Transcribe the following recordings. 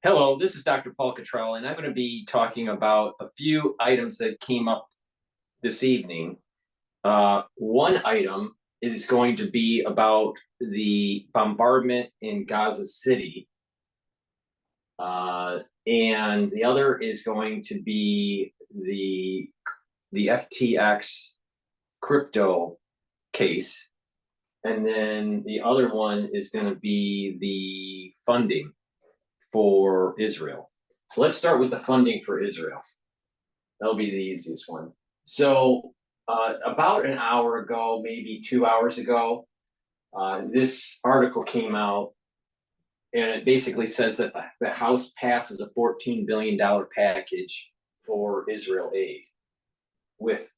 Hello, this is Dr. Paul Cottrell, and I'm going to be talking about a few items that came up this evening. One item is going to be about the bombardment in Gaza City, and the other is going to be the FTX crypto case, and then the other one is going to be the funding for Israel. So let's start with the funding for Israel. That'll be the easiest one. So about an hour ago, maybe 2 hours ago, this article came out, and it basically says that the House passes a $14 billion package for Israel aid with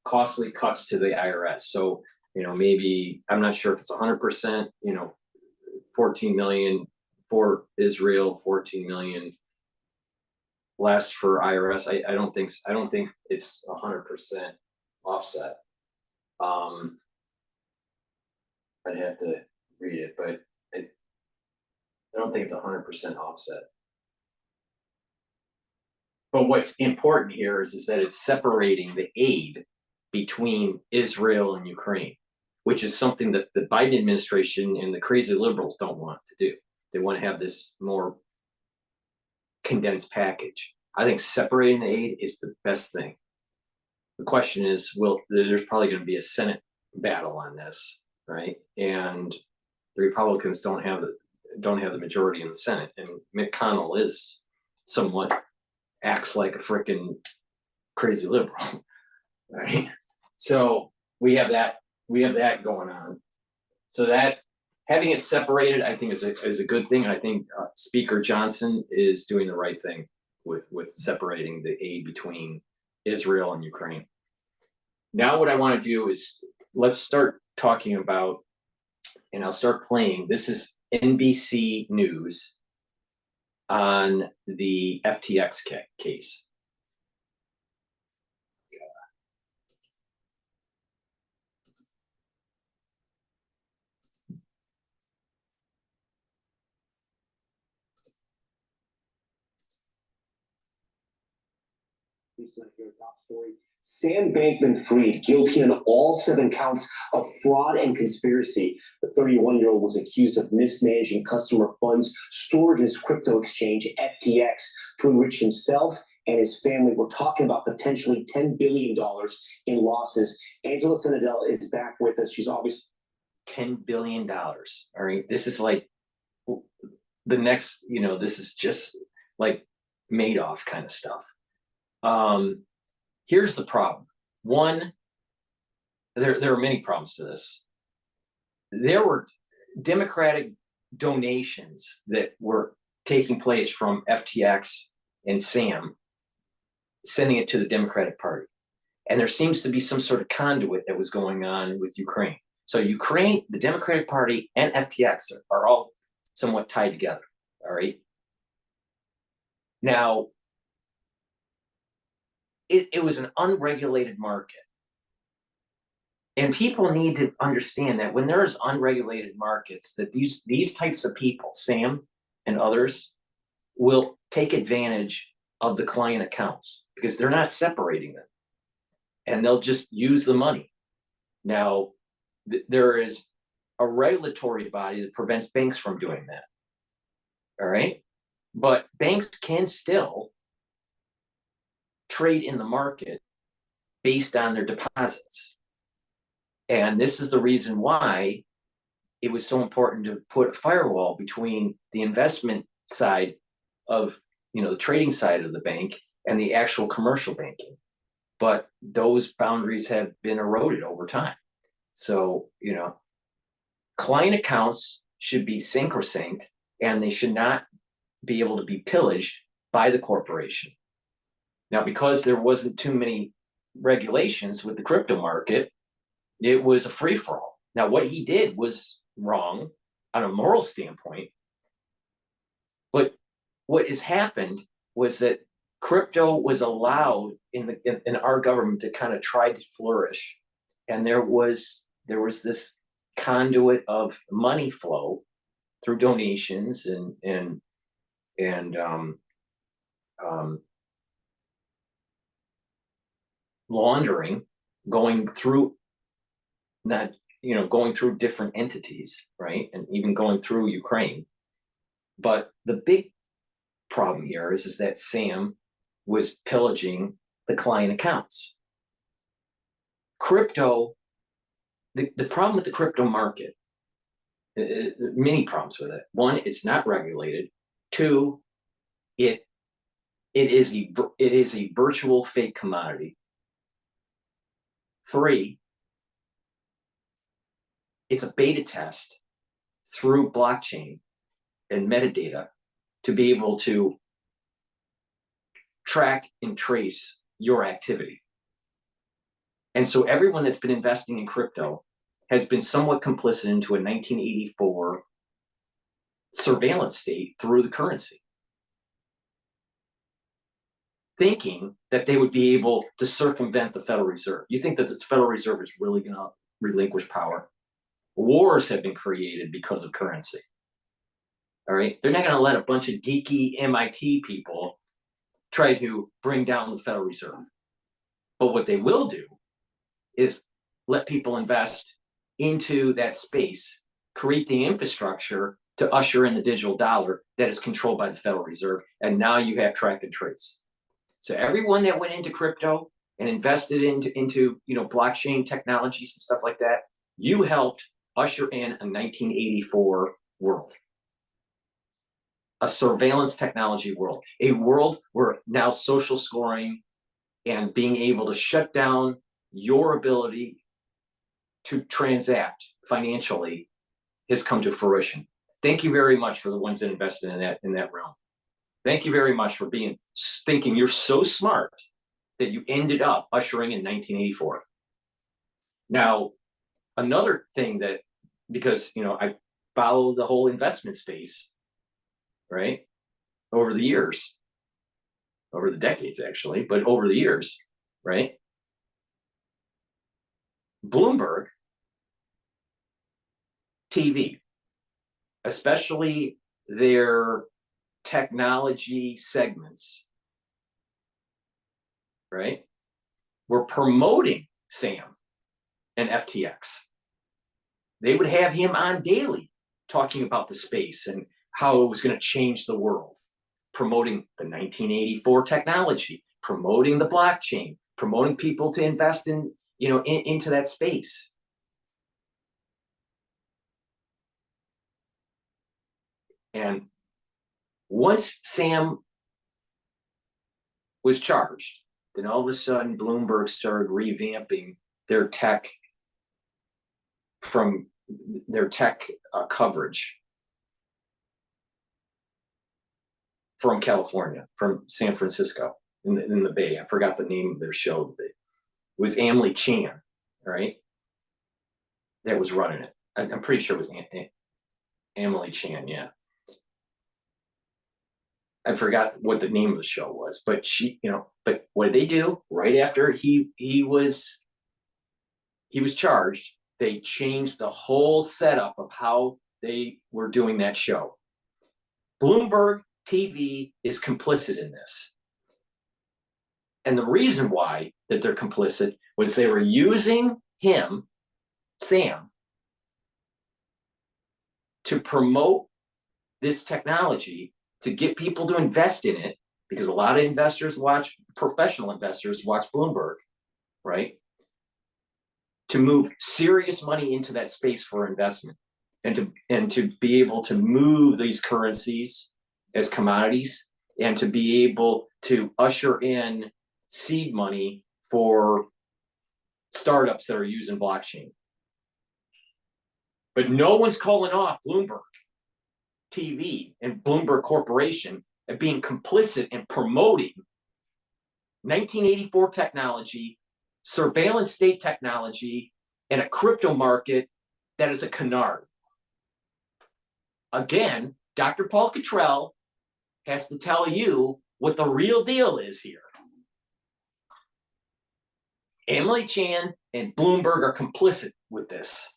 costly cuts to the IRS. So, maybe, I'm not sure if it's 100%, 14 million for Israel, 14 million less for IRS. I don't think it's 100% offset. I'd have to read it, but I don't think it's 100% offset. But what's important here is that it's separating the aid between Israel and Ukraine, which is something that the Biden administration and the crazy liberals don't want to do. They want to have this more condensed package. I think separating the aid is the best thing. The question is, there's probably going to be a Senate battle on this, right? And the Republicans don't have the majority in the Senate, and McConnell acts like a freaking crazy liberal, right? So we have that going on. So that having it separated, I think, is a good thing. And I think Speaker Johnson is doing the right thing with separating the aid between Israel and Ukraine. Now what I want to do is let's start talking about, and I'll start playing. This is NBC News on the FTX case. Top story. Sam Bankman-Fried guilty on all 7 counts of fraud and conspiracy. The 31-year-old was accused of mismanaging customer funds stored in his crypto exchange FTX to enrich himself and his family. We're talking about potentially $10 billion in losses. Angela Senadell is back with us. She's obviously $10 billion. All right, this is like the next. This is just like Madoff kind of stuff. Here's the problem. One, there are many problems to this. There were Democratic donations that were taking place from FTX and Sam, sending it to the Democratic Party. And there seems to be some sort of conduit that was going on with Ukraine. So Ukraine, the Democratic Party, and FTX are all somewhat tied together. All right. Now, it was an unregulated market. And people need to understand that when there's unregulated markets, that these types of people, Sam and others, will take advantage of the client accounts because they're not separating them. And they'll just use the money. Now, there is a regulatory body that prevents banks from doing that. All right? But banks can still trade in the market based on their deposits. And this is the reason why it was so important to put a firewall between the investment side of, the trading side of the bank and the actual commercial banking. But those boundaries have been eroded over time. So, client accounts should be sacrosanct, and they should not be able to be pillaged by the corporation. Now, because there wasn't too many regulations with the crypto market, it was a free-for-all. Now, what he did was wrong on a moral standpoint, but what has happened was that crypto was allowed in our government to kind of try to flourish, and there was this conduit of money flow through donations and and laundering, going through going through different entities, right? And even going through Ukraine. But the big problem here is that Sam was pillaging the client accounts. Crypto, the problem with the crypto market, many problems with it. One, it's not regulated. Two, it is a virtual fake commodity. Three, it's a beta test through blockchain and metadata to be able to track and trace your activity. And so everyone that's been investing in crypto has been somewhat complicit into a 1984 surveillance state through the currency, thinking that they would be able to circumvent the Federal Reserve. You think that the Federal Reserve is really going to relinquish power? Wars have been created because of currency. All right, they're not going to let a bunch of geeky MIT people try to bring down the Federal Reserve. But what they will do is let people invest into that space, create the infrastructure to usher in the digital dollar that is controlled by the Federal Reserve. And now you have track and trace. So everyone that went into crypto and invested into blockchain technologies and stuff like that, you helped usher in a 1984 world. A surveillance technology world, a world where now social scoring and being able to shut down your ability to transact financially has come to fruition. Thank you very much for the ones that invested in that realm. Thank you very much for thinking you're so smart that you ended up ushering in 1984. Now, another thing that, because I follow the whole investment space, right, over the years, over the decades actually, but over the years, right? Bloomberg TV, especially their technology segments, right, were promoting Sam and FTX. They would have him on daily talking about the space and how it was going to change the world, promoting the 1984 technology, promoting the blockchain, promoting people to invest into that space. And once Sam was charged, then all of a sudden Bloomberg started revamping their tech coverage from California, from San Francisco, in the Bay. I forgot the name of their show. It was Emily Chan, right? That was running it. I'm pretty sure it was Emily Chan, yeah. I forgot what the name of the show was, but but what did they do right after he was charged? They changed the whole setup of how they were doing that show. Bloomberg TV is complicit in this. And the reason why that they're complicit was they were using him, Sam, to promote this technology, to get people to invest in it, because a lot of professional investors watch Bloomberg, right? To move serious money into that space for investment and to be able to move these currencies as commodities and to be able to usher in seed money for startups that are using blockchain. But no one's calling off Bloomberg TV and Bloomberg Corporation at being complicit in promoting 1984 technology, surveillance state technology, and a crypto market that is a canard. Again, Dr. Paul Cottrell has to tell you what the real deal is here. Emily Chan and Bloomberg are complicit with this.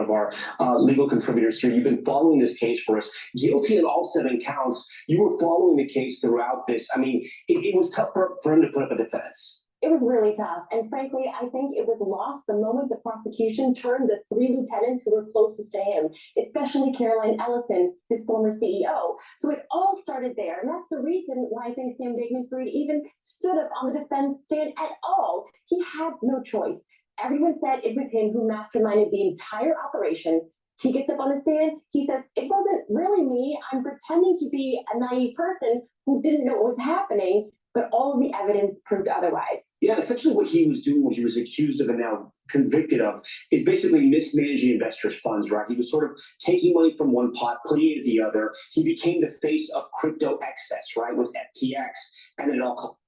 of our legal contributors here. You've been following this case for us. Guilty on all 7 counts. You were following the case throughout this. I mean, it was tough for him to put up a defense. It was really tough. And frankly, I think it was lost the moment the prosecution turned the 3 lieutenants who were closest to him, especially Caroline Ellison, his former CEO. So it all started there. And that's the reason why I think Sam Bankman-Fried even stood up on the defense stand at all. He had no choice. Everyone said it was him who masterminded the entire operation. He gets up on the stand. He says, it wasn't really me. I'm pretending to be a naive person who didn't know what was happening. But all of the evidence proved otherwise. Yeah, essentially what he was doing, what he was accused of and now convicted of, is basically mismanaging investors' funds, right? He was sort of taking money from one pot, putting it into the other. He became the face of crypto excess, right, with FTX, and it all.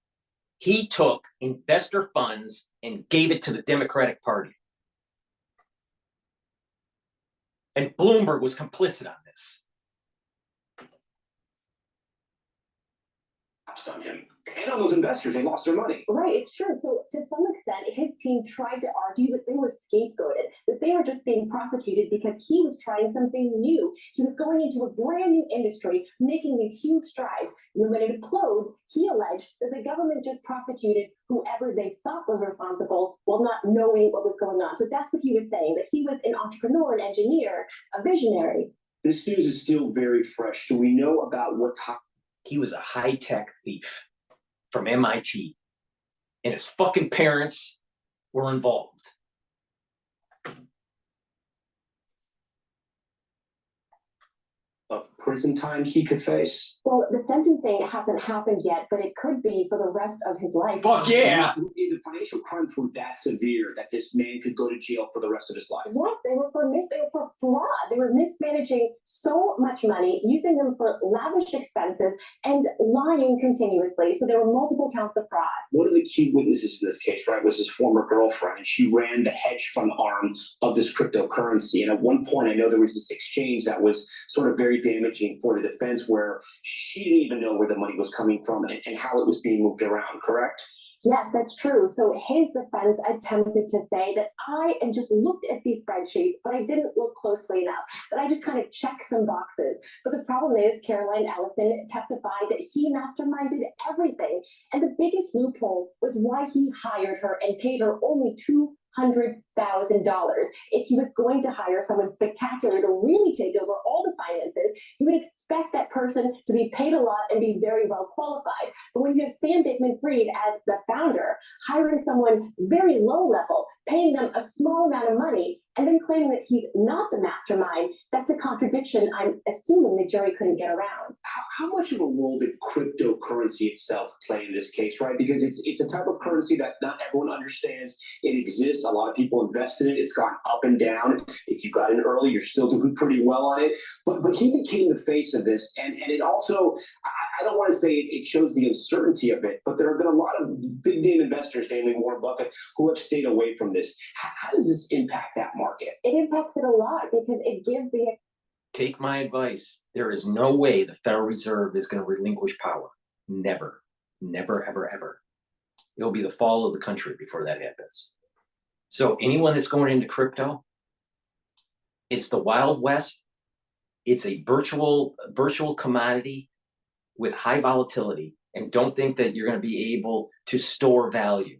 He took investor funds and gave it to the Democratic Party. And Bloomberg was complicit on this. On him and on those investors, they lost their money. Right, it's true. So to some extent, his team tried to argue that they were scapegoated, that they were just being prosecuted because he was trying something new. He was going into a brand new industry, making these huge strides. And when it implodes, he alleged that the government just prosecuted whoever they thought was responsible while not knowing what was going on. So that's what he was saying, that he was an entrepreneur, an engineer, a visionary. This news is still very fresh. Do we know about what time? He was a high-tech thief from MIT, and his fucking parents were involved. Of prison time he could face? Well, the sentencing hasn't happened yet, but it could be for the rest of his life. Fuck yeah! The financial crimes were that severe that this man could go to jail for the rest of his life. Yes, they were for fraud. They were mismanaging so much money, using them for lavish expenses, and lying continuously. So there were multiple counts of fraud. One of the key witnesses in this case, right, was his former girlfriend, and she ran the hedge fund arm of this cryptocurrency. And at one point, I know there was this exchange that was sort of very damaging for the defense, where she didn't even know where the money was coming from and how it was being moved around, correct? Yes, that's true. So his defense attempted to say that I just looked at these spreadsheets, but I didn't look closely enough, that I just kind of checked some boxes. But the problem is Caroline Ellison testified that he masterminded everything. And the biggest loophole was why he hired her and paid her only $200,000. If he was going to hire someone spectacular to really take over all the finances, you would expect that person to be paid a lot and be very well qualified. But when you have Sam Bankman-Fried as the founder, hiring someone very low level, paying them a small amount of money, and then claiming that he's not the mastermind, that's a contradiction I'm assuming the jury couldn't get around. How much of a role did cryptocurrency itself play in this case, right? Because it's a type of currency that not everyone understands. It exists. A lot of people invest in it. It's gone up and down. If you got in early, you're still doing pretty well on it. But he became the face of this. And it also, I don't want to say it shows the uncertainty of it, but there have been a lot of big name investors, namely Warren Buffett, who have stayed away from this. How does this impact that market? It impacts it a lot because it gives the... Take my advice. There is no way the Federal Reserve is going to relinquish power. Never. Never, ever, ever. It'll be the fall of the country before that happens. So anyone that's going into crypto, it's the Wild West. It's a virtual commodity with high volatility. And don't think that you're going to be able to store value.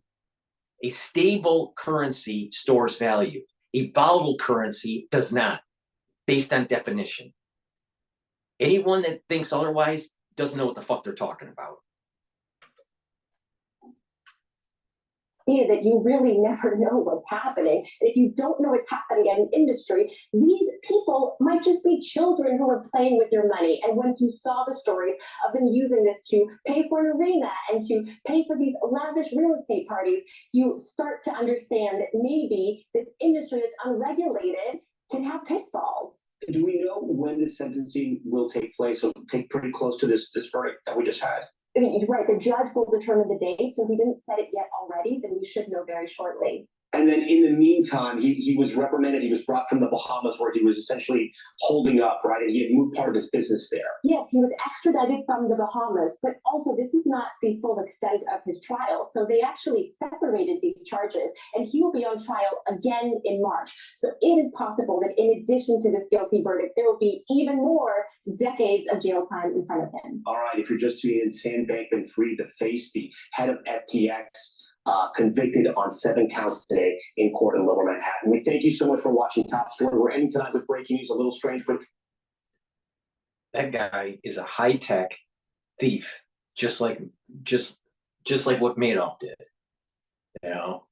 A stable currency stores value. A volatile currency does not, based on definition. Anyone that thinks otherwise doesn't know what the fuck they're talking about. That you really never know what's happening. And if you don't know what's happening in an industry, these people might just be children who are playing with your money. And once you saw the stories of them using this to pay for an arena and to pay for these lavish real estate parties, you start to understand that maybe this industry that's unregulated can have pitfalls. Do we know when the sentencing will take place? It'll take pretty close to this verdict that we just had. I mean, you're right, the judge will determine the date. So if we didn't set it yet already, then we should know very shortly. And then in the meantime, he was reprimanded. He was brought from the Bahamas where he was essentially holding up, right? And he had moved part of his business there. Yes, he was extradited from the Bahamas, but also this is not the full extent of his trial. So they actually separated these charges, and he will be on trial again in March. So it is possible that in addition to this guilty verdict, there will be even more decades of jail time in front of him. All right, if you're just tuning in, Sam Bankman-Fried, the face, the head of FTX, convicted on 7 counts today in court in Lower Manhattan. We thank you so much for watching Top Story. We're ending tonight with breaking news, a little strange, but that guy is a high-tech thief, just like what Madoff did. You know,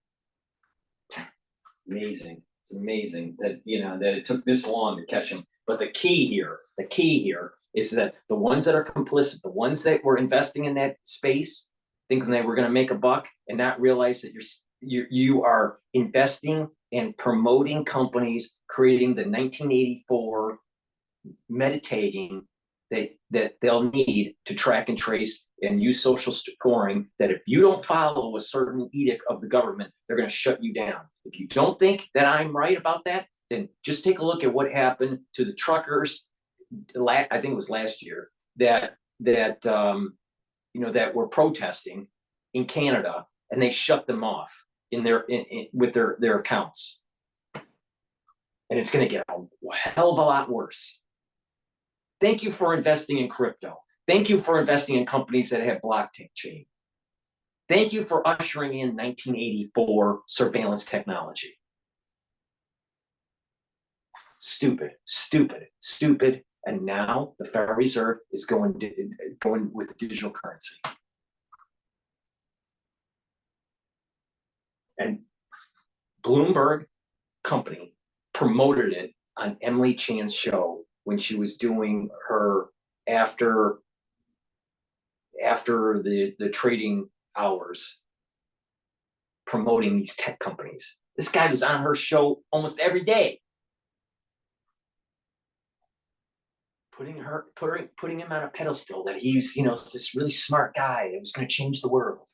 amazing. It's amazing that that it took this long to catch him. But the key here is that the ones that are complicit, the ones that were investing in that space, thinking they were going to make a buck and not realize that you are investing and promoting companies creating the 1984 metatagging that they'll need to track and trace and use social scoring, that if you don't follow a certain edict of the government, they're going to shut you down. If you don't think that I'm right about that, then just take a look at what happened to the truckers. I think it was last year that were protesting in Canada, and they shut them off with their accounts. And it's going to get a hell of a lot worse. Thank you for investing in crypto. Thank you for investing in companies that have blockchain. Thank you for ushering in 1984 surveillance technology. Stupid. And now the Federal Reserve is going with the digital currency. And Bloomberg Company promoted it on Emily Chan's show when she was doing her after the trading hours, promoting these tech companies. This guy was on her show almost every day, putting him on a pedestal that he's this really smart guy that was going to change the world.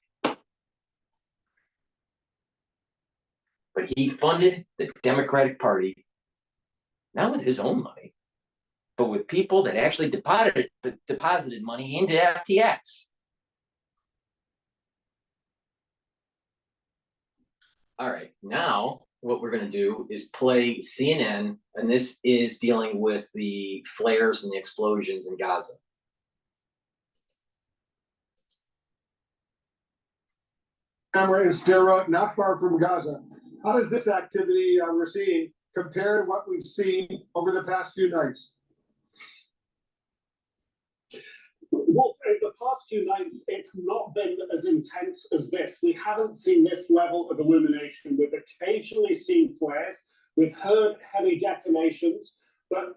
But he funded the Democratic Party, not with his own money, but with people that actually deposited money into FTX. All right, now what we're going to do is play CNN, and this is dealing with the flares and the explosions in Gaza. Camera in Sderot, not far from Gaza. How does this activity we're seeing compare to what we've seen over the past few nights? Well, the past few nights, it's not been as intense as this. We haven't seen this level of illumination. We've occasionally seen flares. We've heard heavy detonations. But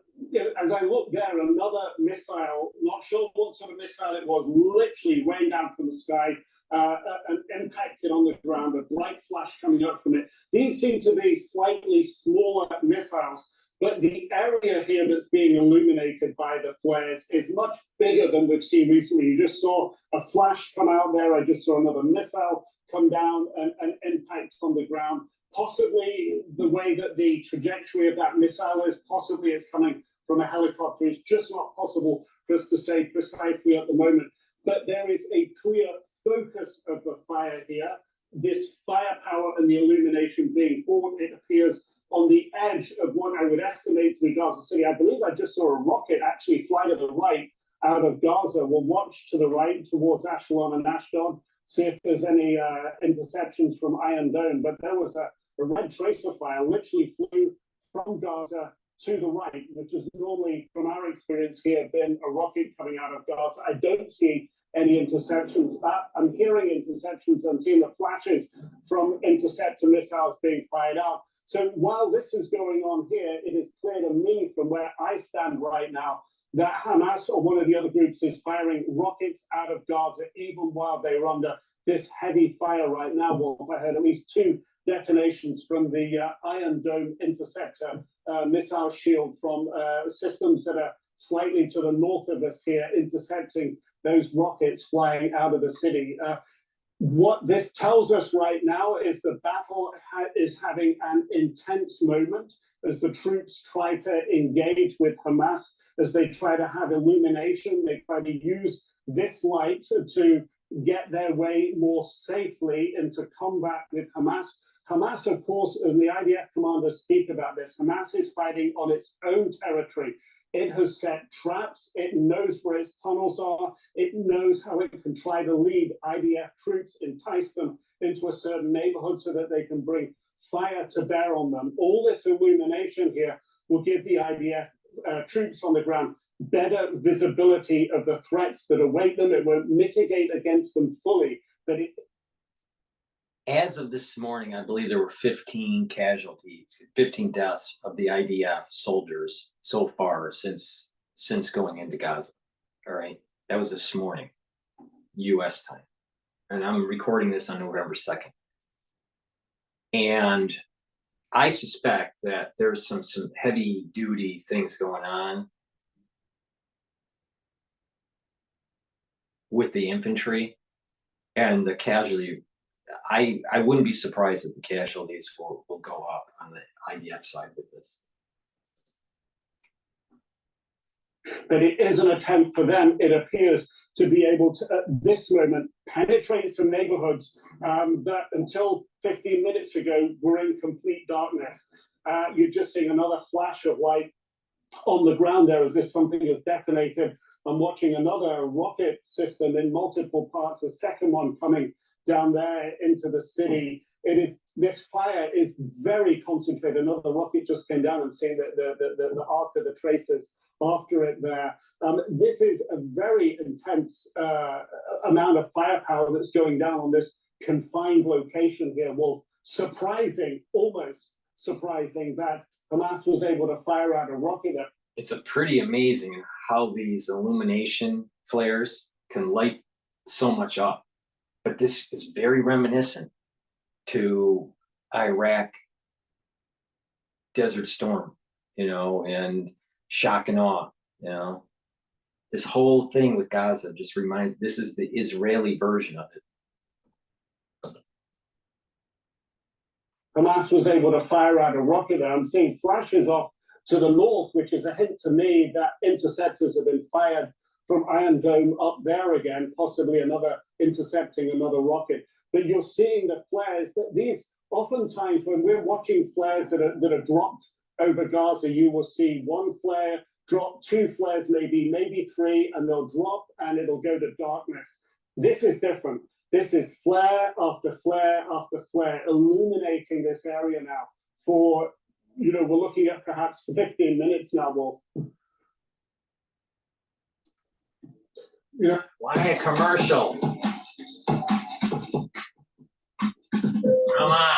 as I look there, another missile, not sure what sort of missile it was, literally rained down from the sky and impacted on the ground, a bright flash coming up from it. These seem to be slightly smaller missiles, but the area here that's being illuminated by the flares is much bigger than we've seen recently. You just saw a flash come out there. I just saw another missile come down and impact on the ground. Possibly the way that the trajectory of that missile is, possibly it's coming from a helicopter. It's just not possible for us to say precisely at the moment. But there is a clear focus of the fire here. This firepower and the illumination being brought, it appears, on the edge of what I would estimate to be Gaza City. I believe I just saw a rocket actually fly to the right out of Gaza. We'll watch to the right towards Ashkelon and Ashdod, see if there's any interceptions from Iron Dome. But there was a red tracer fire literally flew from Gaza to the right, which is normally, from our experience here, been a rocket coming out of Gaza. I don't see any interceptions. I'm hearing interceptions. I'm seeing the flashes from interceptor missiles being fired out. So while this is going on here, it is clear to me from where I stand right now that Hamas or one of the other groups is firing rockets out of Gaza, even while they're under this heavy fire right now. Well, I heard at least 2 detonations from the Iron Dome interceptor missile shield from systems that are slightly to the north of us here, intercepting those rockets flying out of the city. what this tells us right now is the battle is having an intense moment as the troops try to engage with Hamas, as they try to have illumination, they try to use this light to get their way more safely into combat with Hamas. Hamas, of course, and the IDF commanders speak about this, Hamas is fighting on its own territory. It has set traps, it knows where its tunnels are, it knows how it can try to lead IDF troops, entice them into a certain neighborhood so that they can bring fire to bear on them. All this illumination here will give the IDF troops on the ground better visibility of the threats that await them. It won't mitigate against them fully, but it. As of this morning, I believe there were 15 casualties, 15 deaths of the IDF soldiers so far since going into Gaza. All right, that was this morning, U.S. time, and I'm recording this on November 2nd. And I suspect that there's some heavy duty things going on with the infantry and the casualty. I wouldn't be surprised if the casualties will go up on the IDF side with this. But it is an attempt for them, it appears, to be able to, at this moment, penetrate some neighborhoods that until 15 minutes ago were in complete darkness. You're just seeing another flash of light on the ground there as if something has detonated. I'm watching another rocket system in multiple parts, a second one coming down there into the city. This fire is very concentrated. Another rocket just came down. I'm seeing the arc of the traces after it there. This is a very intense amount of firepower that's going down on this confined location here. Well, surprising, almost surprising that Hamas was able to fire out a rocket. It's a pretty amazing how these illumination flares can light so much up. But this is very reminiscent to Iraq Desert Storm, and shock and awe, This whole thing with Gaza just reminds, this is the Israeli version of it. Hamas was able to fire out a rocket there. I'm seeing flashes off to the north, which is a hint to me that interceptors have been fired from Iron Dome up there again, possibly intercepting another rocket. But you're seeing the flares. These oftentimes, when we're watching flares that are dropped over Gaza, you will see one flare drop, two flares, maybe three, and they'll drop and it'll go to darkness. This is different. This is flare after flare after flare, illuminating this area now for, we're looking at perhaps 15 minutes now, Wolf. Yeah. Why a commercial? Come on.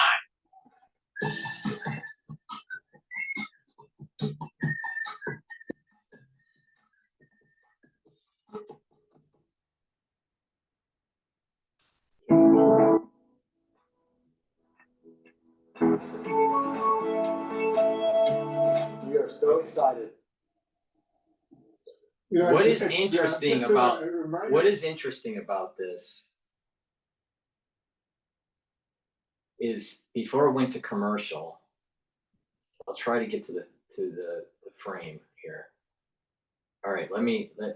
We are so excited. What is interesting about this is, before it went to commercial, I'll try to get to the frame here. All right,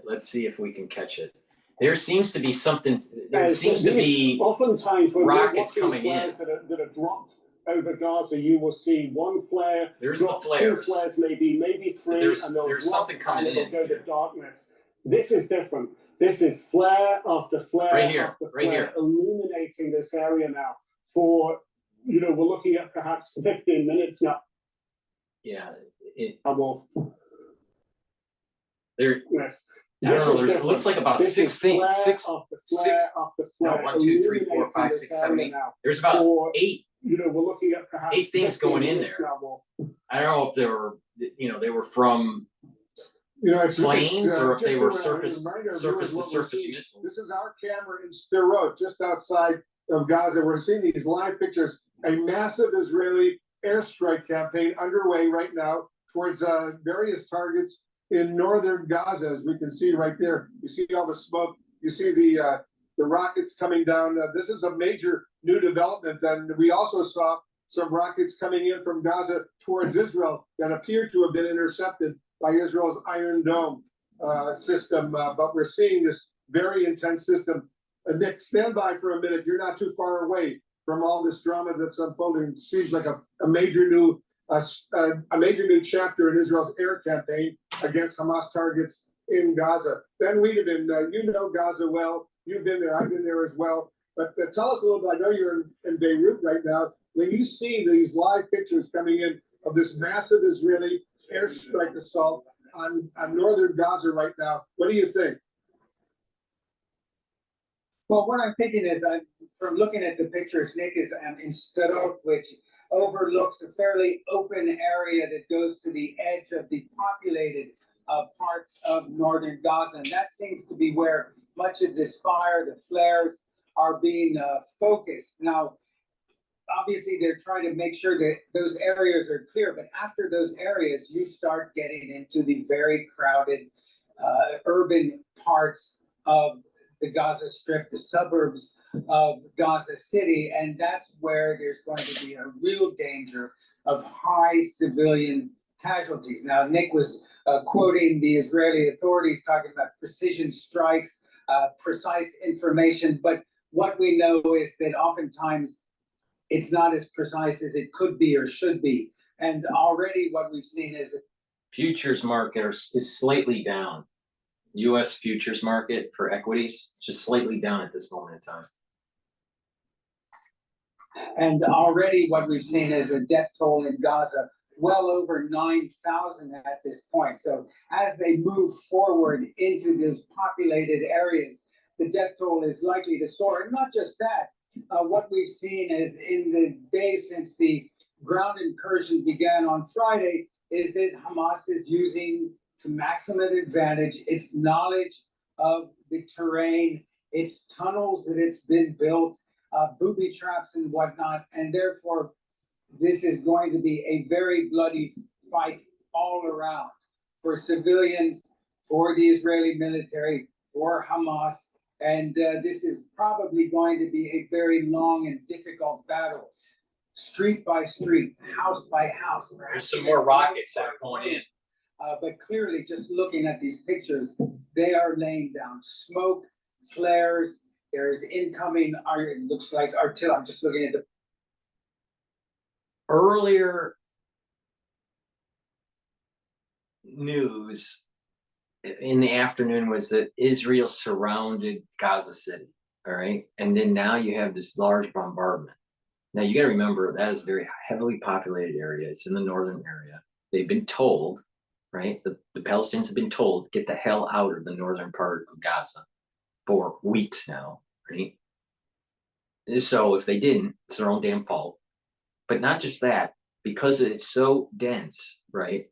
let's see if we can catch it. There seems to be something. There seems to be oftentimes rockets coming in that are dropped over Gaza. You will see one flare. There's drop, the flares. 2 flares, maybe 3, and they'll there's drop, something coming and in. Go to darkness. This is different. This is flare after flare after flare, illuminating this area now for, we're looking at perhaps 15 minutes now. Yeah. Yes. I don't know. It looks like about 6 things. No, 1, 2, 3, 4, 5, 6, 7, 8. There's about 8. We're looking at perhaps 8 things going in there. I don't know if they were, they were from planes or if they were surface-to-surface missiles. This is our camera in Sderot, just outside of Gaza. We're seeing these live pictures. A massive Israeli airstrike campaign underway right now towards various targets in northern Gaza, as we can see right there. You see all the smoke. You see the the rockets coming down. This is a major new development. And we also saw some rockets coming in from Gaza towards Israel that appeared to have been intercepted by Israel's Iron Dome system. But we're seeing this very intense system. Nick, stand by for a minute. You're not too far away from all this drama that's unfolding. It seems like a major new chapter in Israel's air campaign against Hamas targets in Gaza. Ben Wiedemann, you know Gaza well. You've been there. I've been there as well. But tell us a little bit. I know you're in Beirut right now. When you see these live pictures coming in of this massive Israeli airstrike assault on northern Gaza right now, what do you think? Well, what I'm thinking is, from looking at the pictures, Nick, is in Sderot, which overlooks a fairly open area that goes to the edge of the populated parts of northern Gaza. And that seems to be where much of this fire, the flares, are being focused. Now, obviously, they're trying to make sure that those areas are clear. But after those areas, you start getting into the very crowded urban parts of the Gaza Strip, the suburbs of Gaza City, and that's where there's going to be a real danger of high civilian casualties. Now, Nick was quoting the Israeli authorities talking about precision strikes, precise information, but what we know is that oftentimes it's not as precise as it could be or should be. And already what we've seen is that futures market is slightly down. U.S. futures market for equities just slightly down at this moment in time. And already what we've seen is a death toll in Gaza well over 9,000 at this point. So as they move forward into those populated areas, the death toll is likely to soar. And not just that, what we've seen is in the days since the ground incursion began on Friday is that Hamas is using to maximum advantage its knowledge of the terrain, its tunnels that it's been built, booby traps and whatnot, and therefore this is going to be a very bloody fight all around for civilians, for the Israeli military, for Hamas, and this is probably going to be a very long and difficult battle, street by street, house by house. There's some more rockets that are going in. But clearly, just looking at these pictures, they are laying down smoke, flares. There's incoming, it looks like artillery. I'm just looking at the earlier news in the afternoon was that Israel surrounded Gaza City. All right. And then now you have this large bombardment. Now you got to remember that is a very heavily populated area. It's in the northern area. They've been told, right? The Palestinians have been told, get the hell out of the northern part of Gaza for weeks now, right? So if they didn't, it's their own damn fault. But not just that, because it's so dense, right?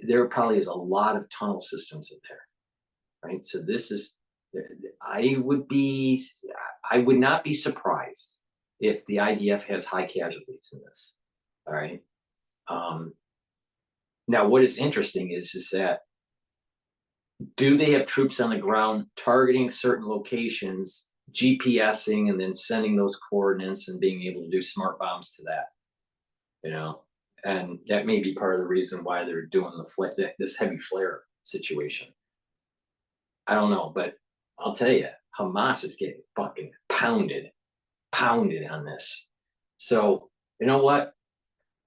There probably is a lot of tunnel systems in there, right? So this is, I would not be surprised if the IDF has high casualties in this, all right? Now, what is interesting is that do they have troops on the ground targeting certain locations, GPSing, and then sending those coordinates and being able to do smart bombs to that? You know, and that may be part of the reason why they're doing this heavy flare situation. I don't know, but I'll tell you, Hamas is getting fucking pounded on this. So you know what?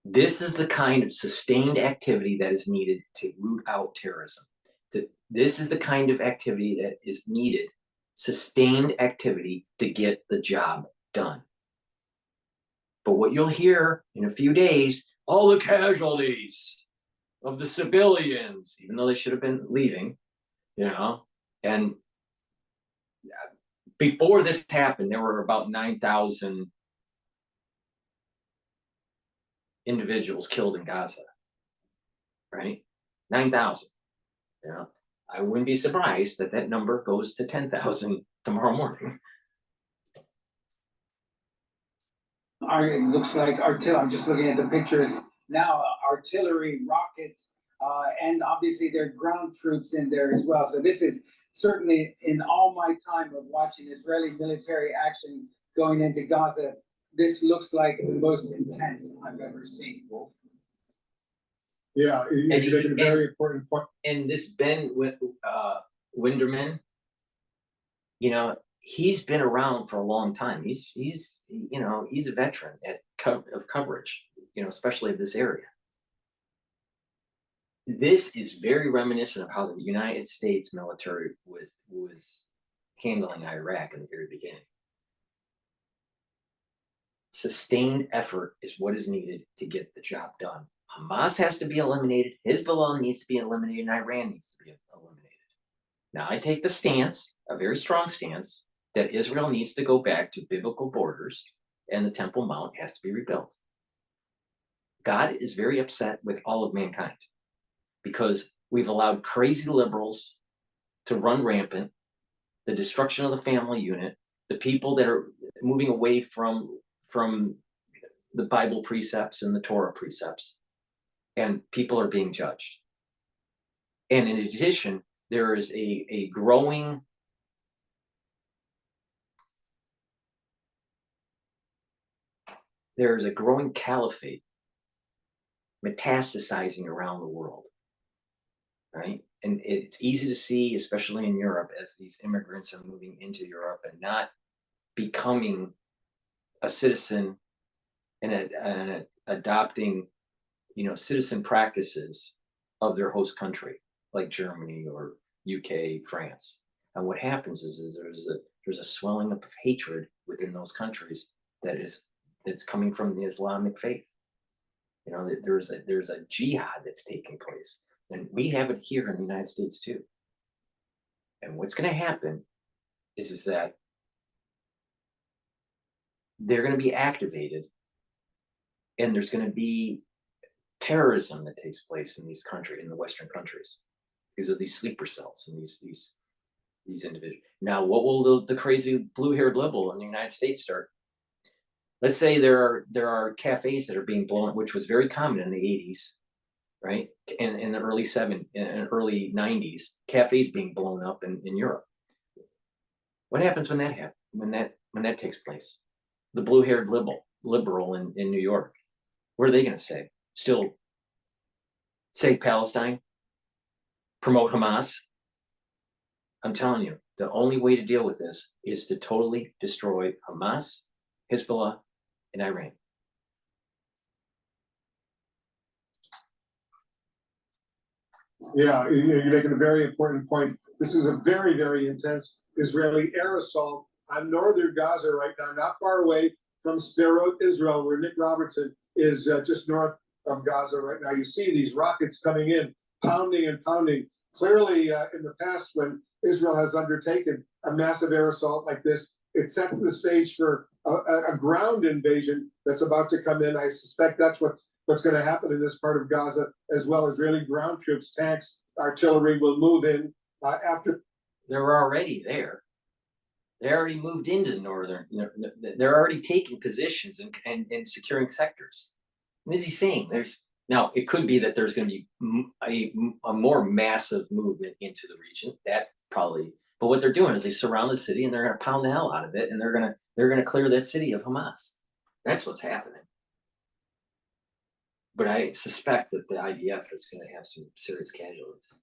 This is the kind of sustained activity that is needed to root out terrorism. This is the kind of activity that is needed, sustained activity to get the job done. But what you'll hear in a few days, all the casualties of the civilians, even though they should have been leaving, you know, and before this happened, there were about 9,000 individuals killed in Gaza, right? 9,000. You know, I wouldn't be surprised that that number goes to 10,000 tomorrow morning. It looks like artillery. I'm just looking at the pictures now. Artillery, rockets, and obviously there are ground troops in there as well. So this is certainly in all my time of watching Israeli military action going into Gaza, this looks like the most intense I've ever seen, Wolf. Yeah, you And make a very important point. And this Ben Winderman, you know, he's been around for a long time. He's you know, he's a veteran of coverage, you know, especially of this area. This is very reminiscent of how the United States military was handling Iraq in the very beginning. Sustained effort is what is needed to get the job done. Hamas has to be eliminated, Hezbollah needs to be eliminated, and Iran needs to be eliminated. Now, I take the stance, a very strong stance, that Israel needs to go back to biblical borders and the Temple Mount has to be rebuilt. God is very upset with all of mankind because we've allowed crazy liberals to run rampant, the destruction of the family unit, the people that are moving away from the Bible precepts and the Torah precepts, and people are being judged. And in addition, there is a growing caliphate metastasizing around the world, right? And it's easy to see, especially in Europe, as these immigrants are moving into Europe and not becoming a citizen and adopting, you know, citizen practices of their host country, like Germany or UK, France. And what happens is there's a swelling up of hatred within those countries that's coming from the Islamic faith. You know, there's a jihad that's taking place, and we have it here in the United States too. And what's going to happen is that they're going to be activated, and there's going to be terrorism that takes place in these countries, in the Western countries, because of these sleeper cells and these individuals. Now, what will the crazy blue-haired liberal in the United States start? Let's say there are cafes that are being blown, which was very common in the 80s, right? And in the early 90s, cafes being blown up in Europe. What happens when that happens? When that takes place? The blue-haired liberal in New York, what are they going to say? Still save Palestine? Promote Hamas? I'm telling you, the only way to deal with this is to totally destroy Hamas, Hezbollah, and Iran. Yeah, you're making a very important point. This is a very, very intense Israeli air assault on northern Gaza right now, not far away from Sderot, Israel, where Nick Robertson is just north of Gaza right now. You see these rockets coming in, pounding and pounding. Clearly, in the past, when Israel has undertaken a massive air assault like this, it sets the stage for a ground invasion that's about to come in. I suspect that's what's going to happen in this part of Gaza as well. Israeli ground troops, tanks, artillery will move in after. They're already there. They already moved into northern. They're already taking positions and securing sectors. What is he saying? Now it could be that there's going to be a more massive movement into the region. That probably. But what they're doing is they surround the city and they're going to pound the hell out of it, and they're going to clear that city of Hamas. That's what's happening. But I suspect that the IDF is going to have some serious casualties.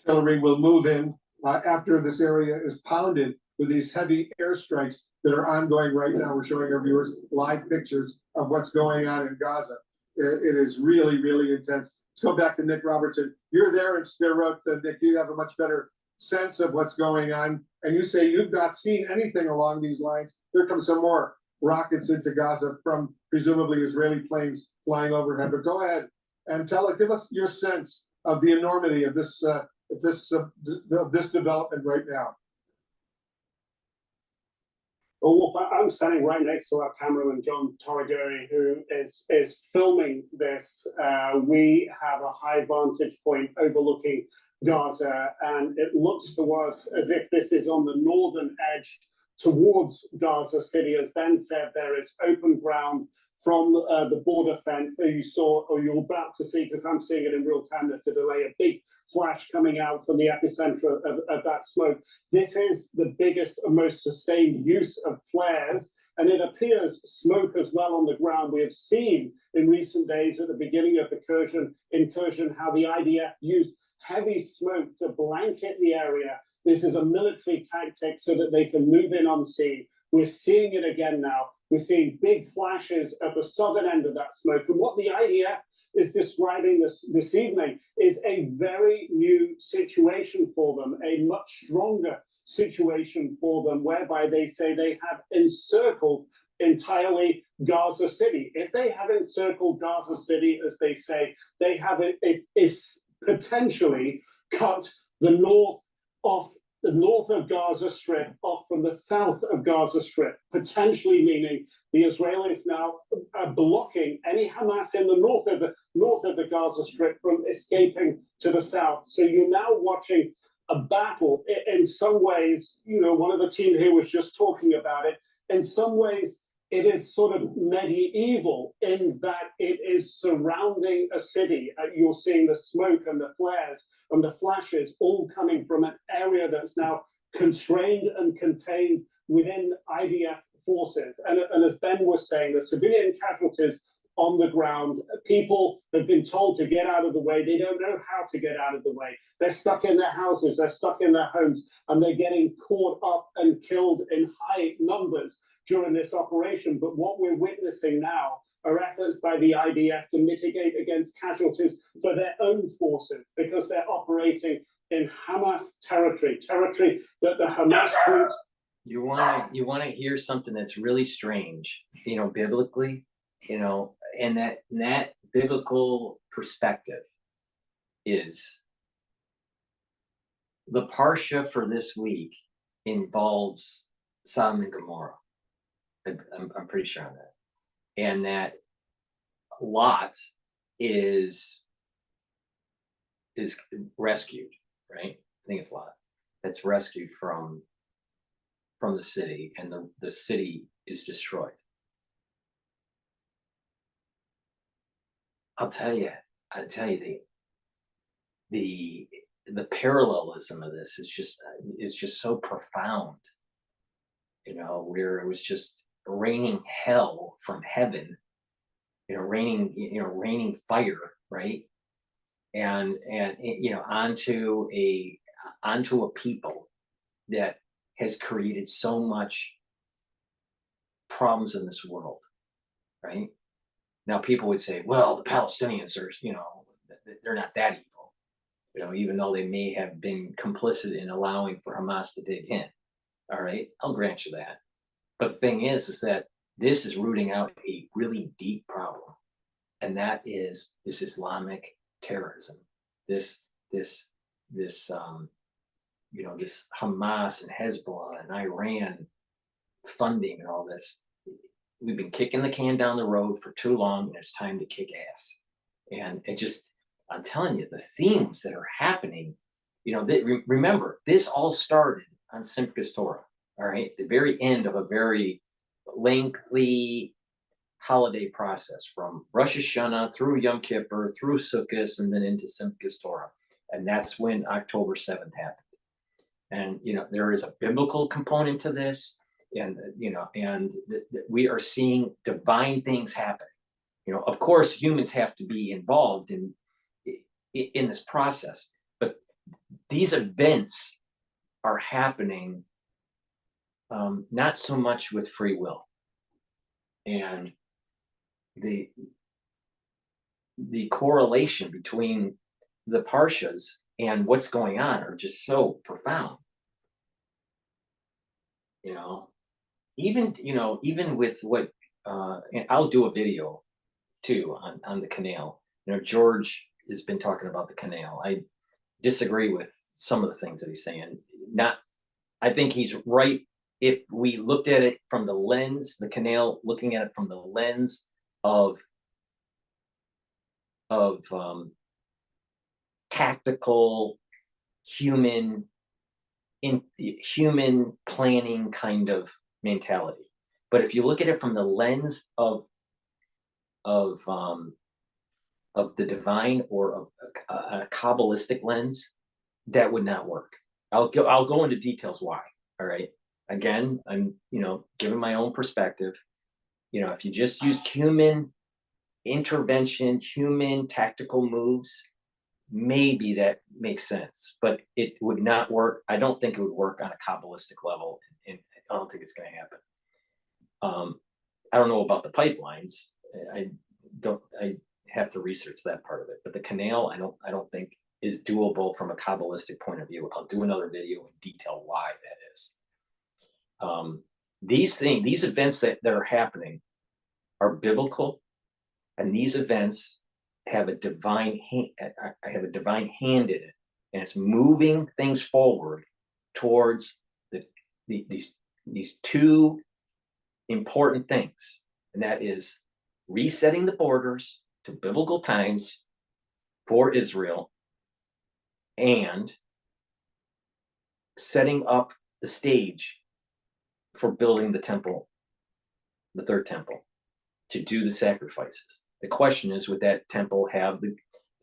Artillery will move in after this area is pounded with these heavy airstrikes that are ongoing right now. We're showing our viewers live pictures of what's going on in Gaza. It is really, really intense. Let's go back to Nick Robertson. You're there in Sderot, Nick. You have a much better sense of what's going on. And you say you've not seen anything along these lines. Here come some more rockets into Gaza from presumably Israeli planes flying overhead. But go ahead and give us your sense of the enormity of this development right now. Well, Wolf, I'm standing right next to our cameraman, John Torriguri, who is filming this. We have a high vantage point overlooking Gaza, and it looks to us as if this is on the northern edge towards Gaza City. As Ben said, there is open ground from the border fence. So you saw, or you're about to see, because I'm seeing it in real time, there's a delay, a big flash coming out from the epicenter of that smoke. This is the biggest and most sustained use of flares, and it appears smoke as well on the ground. We have seen in recent days at the beginning of the incursion how the IDF used heavy smoke to blanket the area. This is a military tactic so that they can move in unseen. We're seeing it again now. We're seeing big flashes at the southern end of that smoke. And what the IDF is describing this evening is a very new situation for them, a much stronger situation for them, whereby they say they have encircled entirely Gaza City. If they have encircled Gaza City, as they say, they have potentially cut the north of Gaza Strip off from the south of Gaza Strip, potentially meaning the Israelis now are blocking any Hamas in the north of the Gaza Strip from escaping to the south. So you're now watching a battle. In some ways, you know, one of the team here was just talking about it. In some ways, it is sort of medieval in that it is surrounding a city. You're seeing the smoke and the flares and the flashes all coming from an area that's now constrained and contained within IDF forces. And as Ben was saying, the civilian casualties on the ground, people have been told to get out of the way. They don't know how to get out of the way. They're stuck in their houses, they're stuck in their homes, and they're getting caught up and killed in high numbers during this operation. But what we're witnessing now are efforts by the IDF to mitigate against casualties for their own forces, because they're operating in Hamas territory that the Hamas troops. You want to hear something that's really strange, you know, biblically, you know, and that biblical perspective is the parsha for this week involves Sodom and Gomorrah. I'm pretty sure on that, and that Lot is rescued, right? I think it's Lot that's rescued from the city, and the city is destroyed. I'll tell you the parallelism of this is just so profound, you know, where it was just raining hell from heaven, you know, raining fire, right? And you know, onto a people that has created so much problems in this world, right? Now people would say, well, the Palestinians are, you know, they're not that evil, you know, even though they may have been complicit in allowing for Hamas to dig in. All right, I'll grant you that. But the thing is that this is rooting out a really deep problem, and that is this Islamic terrorism, this you know, this Hamas and Hezbollah and Iran funding and all this. We've been kicking the can down the road for too long, and it's time to kick ass. And it just, I'm telling you, the themes that are happening, you know, remember, this all started on Simchas Torah, all right? The very end of a very lengthy holiday process, from Rosh Hashanah through Yom Kippur, through Sukkot, and then into Simchas Torah. And that's when October 7th happened. And, you know, there is a biblical component to this, and, you know, and we are seeing divine things happen. You know, of course, humans have to be involved in this process, but these events are happening not so much with free will. And the correlation between the parshas and what's going on are just so profound. You know, even with what, and I'll do a video too on the canal. You know, George has been talking about the canal. I disagree with some of the things that he's saying. I think he's right. If we looked at it from the lens, the canal, looking at it from the lens of tactical human planning kind of mentality. But if you look at it from the lens of the divine or of a Kabbalistic lens, that would not work. I'll go into details why. All right. Again, I'm giving my own perspective. If you just use human intervention, human tactical moves, maybe that makes sense, but it would not work. I don't think it would work on a Kabbalistic level, and I don't think it's going to happen. I don't know about the pipelines. I have to research that part of it, but the canal, I don't think is doable from a Kabbalistic point of view. I'll do another video in detail why that is. These events that are happening are biblical, and these events have a divine hand. I have a divine hand in it, and it's moving things forward towards these two important things, and that is resetting the borders to biblical times for Israel and setting up the stage for building the temple, the third temple, to do the sacrifices. The question is, would that temple have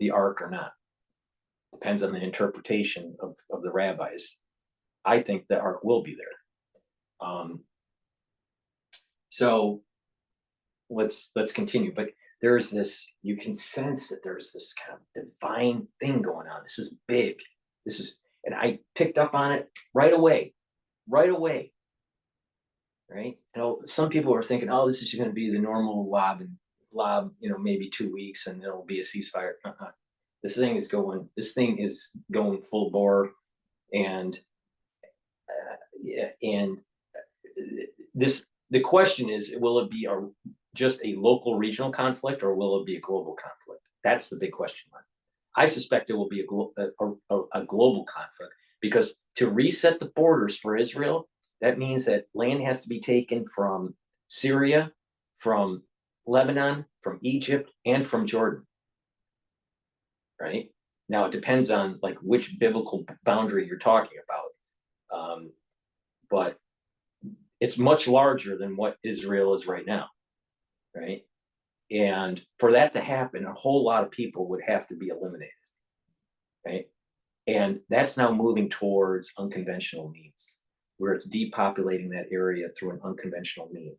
the ark or not? Depends on the interpretation of the rabbis. I think the ark will be there. So let's continue. But there is this, you can sense that there's this kind of divine thing going on. This is big. And I picked up on it right away. Right? Some people are thinking, oh, this is going to be the normal lob, maybe 2 weeks and it'll be a ceasefire. This thing is going full bore, and the question is, will it be just a local regional conflict, or will it be a global conflict? That's the big question mark. I suspect it will be a global conflict, because to reset the borders for Israel, that means that land has to be taken from Syria, from Lebanon, from Egypt, and from Jordan. Right? Now, it depends on which biblical boundary you're talking about. But it's much larger than what Israel is right now. Right? And for that to happen, a whole lot of people would have to be eliminated. Right? And that's now moving towards unconventional means, where it's depopulating that area through an unconventional mean.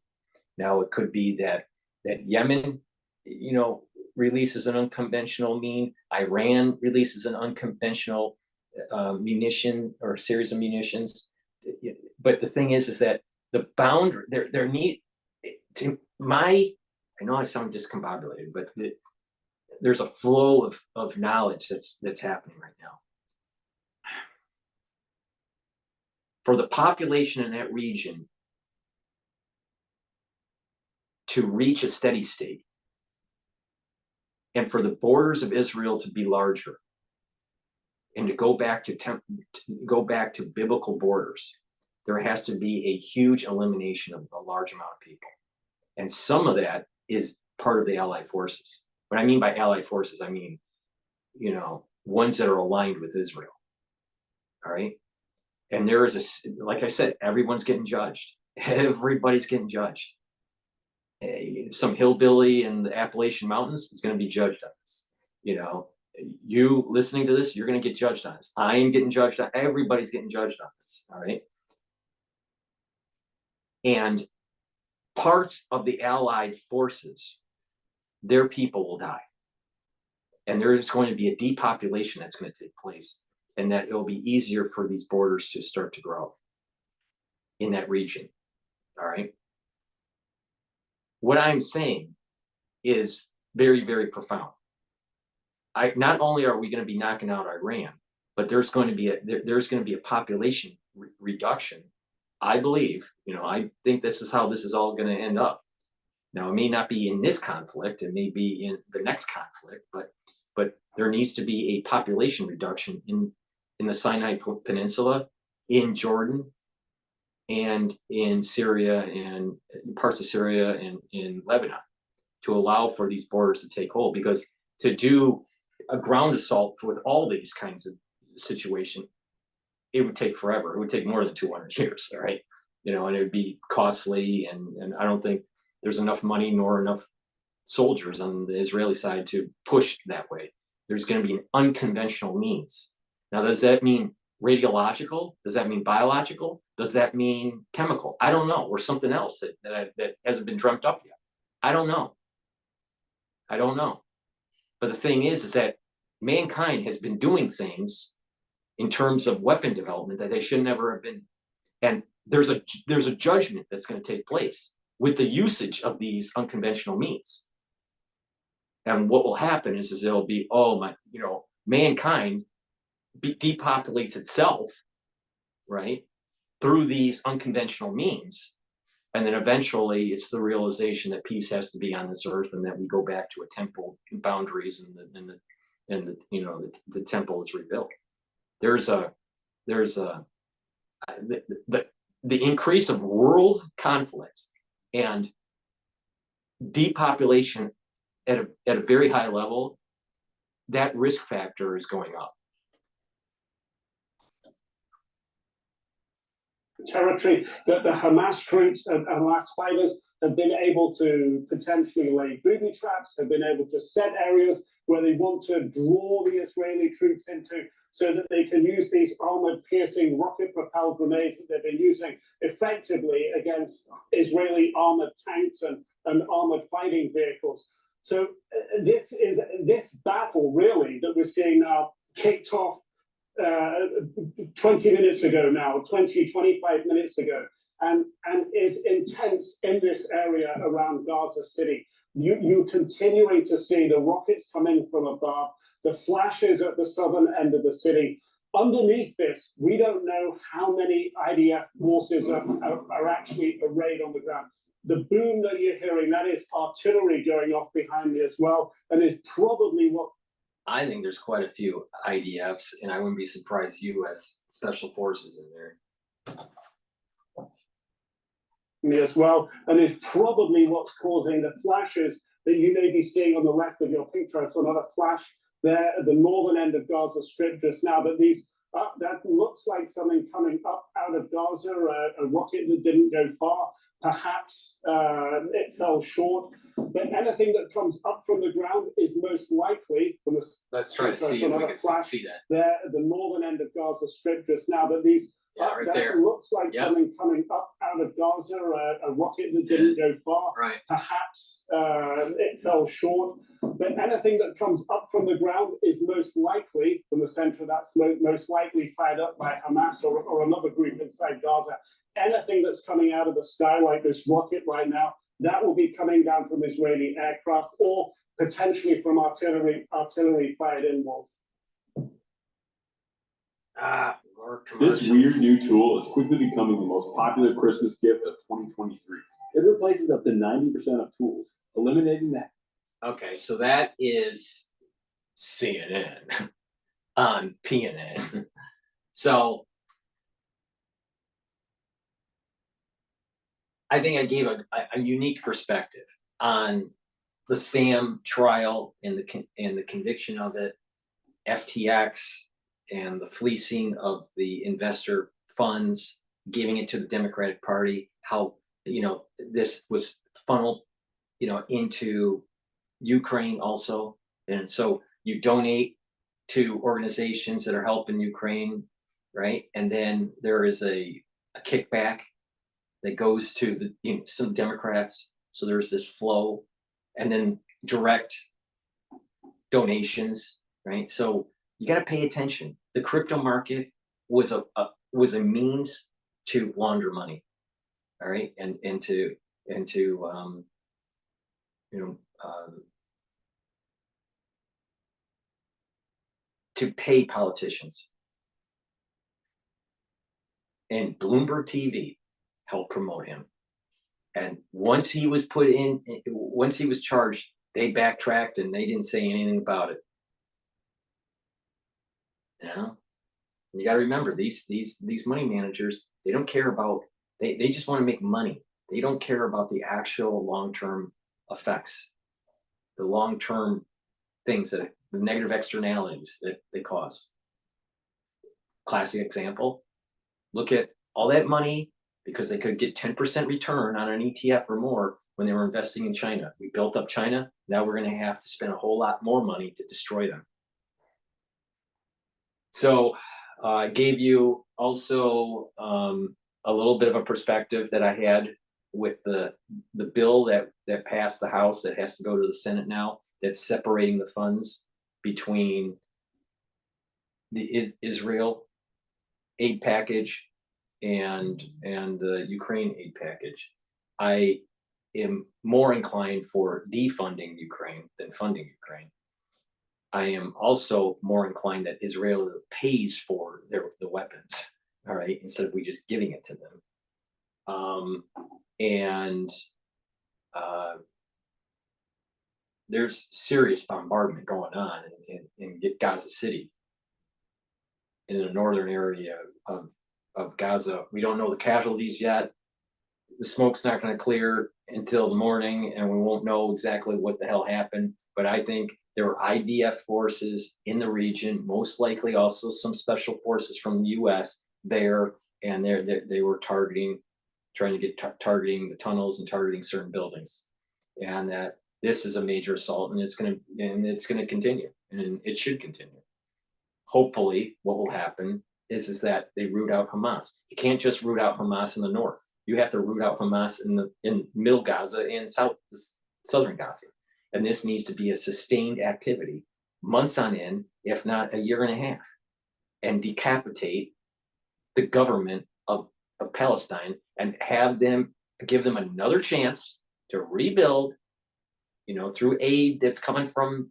Now, it could be that Yemen, releases an unconventional mean. Iran releases an unconventional munition or series of munitions. But the thing is that the boundary, there need to I know I sound discombobulated, but there's a flow of knowledge that's happening right now. For the population in that region to reach a steady state, and for the borders of Israel to be larger, and to go back to biblical borders, there has to be a huge elimination of a large amount of people. And some of that is part of the Allied forces. What I mean by Allied forces, I mean, ones that are aligned with Israel. All right. And there is like I said, everyone's getting judged. Everybody's getting judged. Some hillbilly in the Appalachian Mountains is going to be judged on this. You listening to this, you're going to get judged on this. I'm getting judged on. Everybody's getting judged on this. All right. And parts of the Allied forces, their people will die. And there is going to be a depopulation that's going to take place, and that it'll be easier for these borders to start to grow in that region. All right. What I'm saying is very, very profound. Not only are we going to be knocking out Iran, but there's going to be a population reduction. I believe, I think this is how this is all going to end up. Now, it may not be in this conflict, it may be in the next conflict, but there needs to be a population reduction in the Sinai Peninsula, in Jordan, and in Syria, and parts of Syria, and in Lebanon, to allow for these borders to take hold. Because to do a ground assault with all these kinds of situations, it would take forever. It would take more than 200 years, all right? And it would be costly, and I don't think there's enough money nor enough soldiers on the Israeli side to push that way. There's going to be an unconventional means. Now, does that mean radiological? Does that mean biological? Does that mean chemical? I don't know, or something else that hasn't been dreamt up yet. I don't know. I don't know. But the thing is that mankind has been doing things in terms of weapon development that they should never have been. And there's a judgment that's going to take place with the usage of these unconventional means. And what will happen is it'll be, oh my, mankind depopulates itself, right, through these unconventional means. And then eventually it's the realization that peace has to be on this earth, and that we go back to a temple boundaries, and the temple is rebuilt. The increase of world conflict and depopulation at a very high level, that risk factor is going up. Territory that the Hamas troops and Hamas fighters have been able to potentially lay booby traps, have been able to set areas where they want to draw the Israeli troops into, so that they can use these armored piercing rocket propelled grenades that they've been using effectively against Israeli armored tanks and armored fighting vehicles. So this battle really that we're seeing now kicked off 20 minutes ago now, 25 minutes ago, and is intense in this area around Gaza City. You're continuing to see the rockets coming from above, the flashes at the southern end of the city. Underneath this, we don't know how many IDF forces are actually arrayed on the ground. The boom that you're hearing, that is artillery going off behind me as well, and is probably what I think there's quite a few IDFs, and I wouldn't be surprised U.S. Special Forces in there. Me as well, and is probably what's causing the flashes that you may be seeing on the left of your picture. So another flash there at the northern end of Gaza Strip just now. But these that looks like something coming up out of Gaza, a rocket that didn't go far. Perhaps it fell short. But anything that comes up from the ground is most likely from the. Let's try to see if we can see that. There at the northern end of Gaza Strip just now. But these. Right that there. looks like something coming up out of Gaza, a rocket that didn't go far. Right. Perhaps it fell short. But anything that comes up from the ground is most likely from the center. That's most likely fired up by Hamas or another group inside Gaza. Anything that's coming out of the sky like this rocket right now, that will be coming down from Israeli aircraft or potentially from artillery fired in. Wolf. This weird new tool is quickly becoming the most popular Christmas gift of 2023. It replaces up to 90% of tools, eliminating that. Okay, so that is CNN on PNN. So I think I gave a unique perspective on the Sam trial and the conviction of it, FTX, and the fleecing of the investor funds, giving it to the Democratic Party, how, this was funneled, into Ukraine also. And so you donate to organizations that are helping Ukraine, right? And then there is a kickback that goes to some Democrats. So there's this flow, and then direct donations, right? So you got to pay attention. The crypto market was a means to launder money, all right, and to pay politicians. And Bloomberg TV helped promote him. And once he was charged, they backtracked and they didn't say anything about it. You got to remember, these money managers, they don't care about, they just want to make money. They don't care about the actual long-term effects, the long-term things the negative externalities that they cause. Classic example, look at all that money because they could get 10% return on an ETF or more when they were investing in China. We built up China. Now we're going to have to spend a whole lot more money to destroy them. So I gave you also a little bit of a perspective that I had with the bill that passed the House that has to go to the Senate now, that's separating the funds between the Israel aid package and the Ukraine aid package. I am more inclined for defunding Ukraine than funding Ukraine. I am also more inclined that Israel pays for the weapons, all right, instead of we just giving it to them. There's serious bombardment going on in Gaza City, in the northern area of Gaza. We don't know the casualties yet. The smoke's not going to clear until the morning, and we won't know exactly what the hell happened. But I think there were IDF forces in the region, most likely also some special forces from the U.S. there, and they were targeting the tunnels and targeting certain buildings, and that this is a major assault, and it's going to continue, and it should continue. Hopefully, what will happen is that they root out Hamas. You can't just root out Hamas in the north. You have to root out Hamas in middle Gaza and southern Gaza. And this needs to be a sustained activity, months on end, if not a year and a half, and decapitate the government of Palestine and give them another chance to rebuild, through aid that's coming from,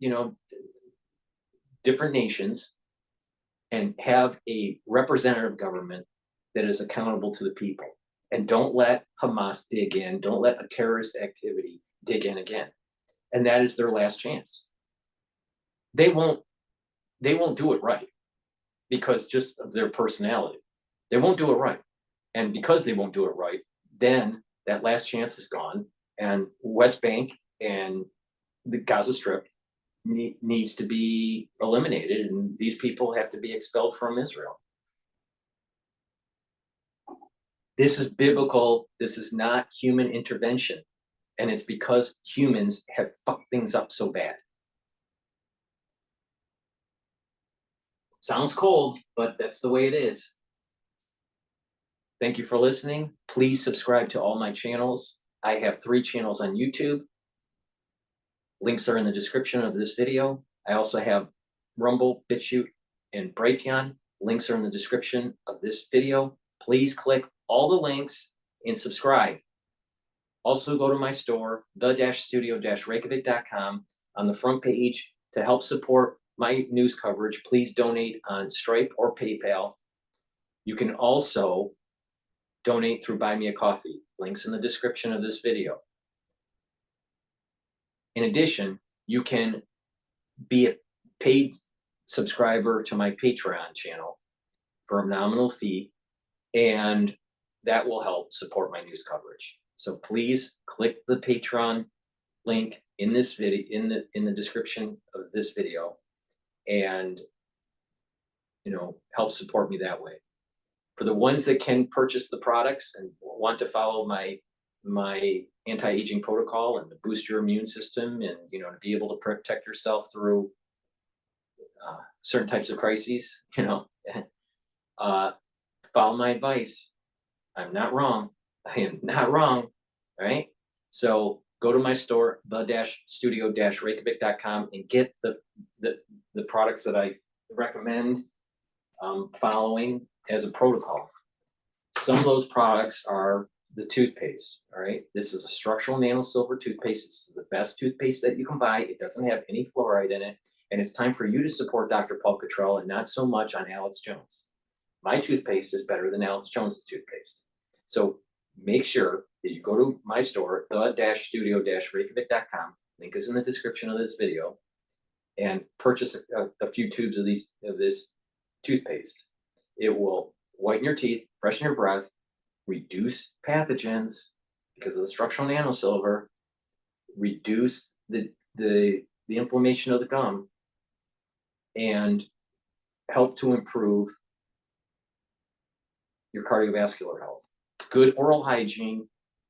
different nations, and have a representative government that is accountable to the people. And don't let Hamas dig in. Don't let a terrorist activity dig in again. And that is their last chance. They won't do it right because just of their personality. They won't do it right. And because they won't do it right, then that last chance is gone. And West Bank and the Gaza Strip needs to be eliminated, and these people have to be expelled from Israel. This is biblical. This is not human intervention. And it's because humans have fucked things up so bad. Sounds cold, but that's the way it is. Thank you for listening. Please subscribe to all my channels. I have 3 channels on YouTube. Links are in the description of this video. I also have Rumble, Bitchute, and Brighteon. Links are in the description of this video. Please click all the links and subscribe. Also go to my store, the-studio-reykjavik.com. On the front page, to help support my news coverage, please donate on Stripe or PayPal. You can also donate through Buy Me a Coffee. Links in the description of this video. In addition, you can be a paid subscriber to my Patreon channel for a nominal fee, and that will help support my news coverage. So please click the Patreon link in this video, in the description of this video, and help support me that way. For the ones that can purchase the products and want to follow my anti-aging protocol and to boost your immune system, and to be able to protect yourself through certain types of crises, follow my advice. I'm not wrong. I am not wrong. All right. So go to my store, the-studio-reykjavik.com, and get the products that I recommend following as a protocol. Some of those products are the toothpaste. All right. This is a structural nano silver toothpaste. This is the best toothpaste that you can buy. It doesn't have any fluoride in it. And it's time for you to support Dr. Paul Cottrell and not so much on Alex Jones. My toothpaste is better than Alex Jones's toothpaste. So make sure that you go to my store, the-studio-reykjavik.com. Link is in the description of this video, and purchase a few tubes of this toothpaste. It will whiten your teeth, freshen your breath, reduce pathogens because of the structural nanosilver, reduce the inflammation of the gum, and help to improve your cardiovascular health. Good oral hygiene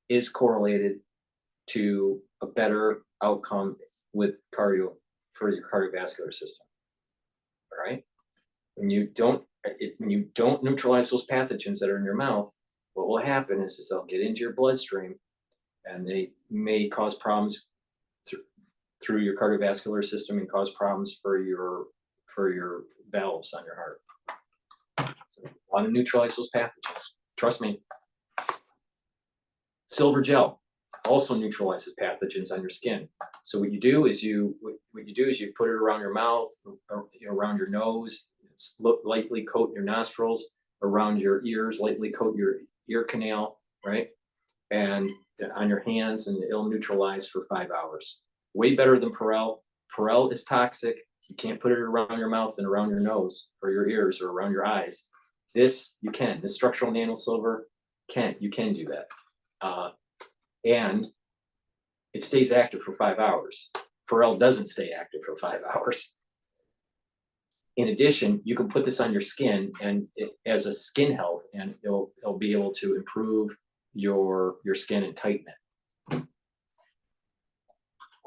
is correlated to a better outcome with for your cardiovascular system. All right. When you don't neutralize those pathogens that are in your mouth, what will happen is they'll get into your bloodstream, and they may cause problems through your cardiovascular system and cause problems for your valves on your heart. So you want to neutralize those pathogens. Trust me. Silver gel also neutralizes pathogens on your skin. So what you do is you put it around your mouth, or, around your nose, lightly coat your nostrils, around your ears, lightly coat your ear canal, right? And on your hands, and it'll neutralize for 5 hours. Way better than Perel. Perel is toxic. You can't put it around your mouth and around your nose or your ears or around your eyes. This you can. This structural nanosilver you can do that. And it stays active for 5 hours. Perel doesn't stay active for 5 hours. In addition, you can put this on your skin and as a skin health, and it'll be able to improve your skin and tighten it.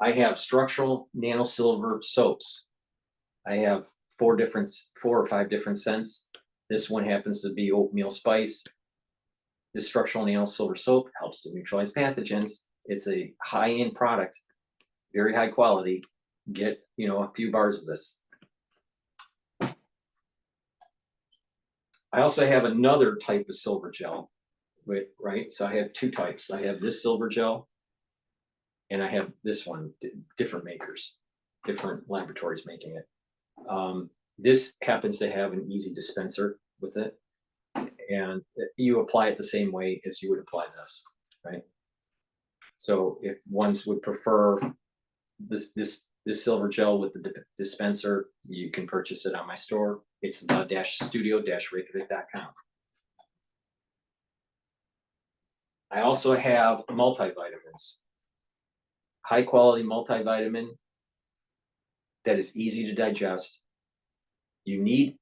I have structural nanosilver soaps. I have 4 or 5 different scents. This one happens to be oatmeal spice. This structural nanosilver soap helps to neutralize pathogens. It's a high-end product, very high quality. Get, a few bars of this. I also have another type of silver gel, right? So I have 2 types. I have this silver gel, and I have this one, different makers, different laboratories making it. This happens to have an easy dispenser with it, and you apply it the same way as you would apply this, right? So if ones would prefer this silver gel with the dispenser, you can purchase it on my store. It's the-studio-reykjavik.com. I also have multivitamins, high quality multivitamin that is easy to digest. You need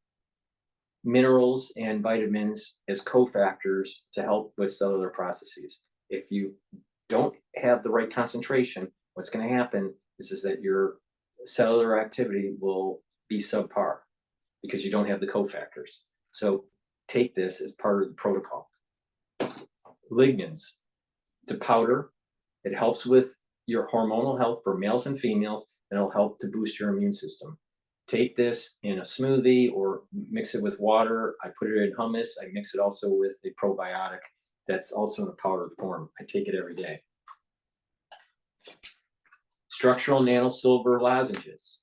minerals and vitamins as cofactors to help with cellular processes. If you don't have the right concentration, what's going to happen is that your cellular activity will be subpar because you don't have the cofactors. So take this as part of the protocol. Lignans, it's a powder. It helps with your hormonal health for males and females, and it'll help to boost your immune system. Take this in a smoothie or mix it with water. I put it in hummus. I mix it also with a probiotic that's also in a powdered form. I take it every day. Structural nanosilver lozenges.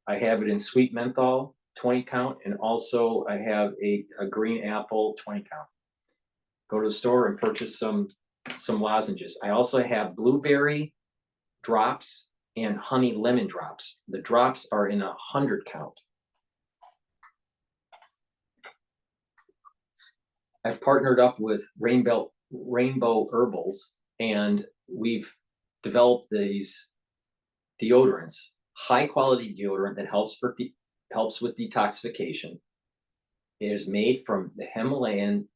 I have it in sweet menthol, 20 count, and also I have a green apple 20 count. Go to the store and purchase some lozenges. I also have blueberry drops and honey lemon drops. The drops are in 100 count. I've partnered up with Rainbow Herbals, and we've developed these deodorants, high quality deodorant that helps with detoxification. It is made from the Himalayan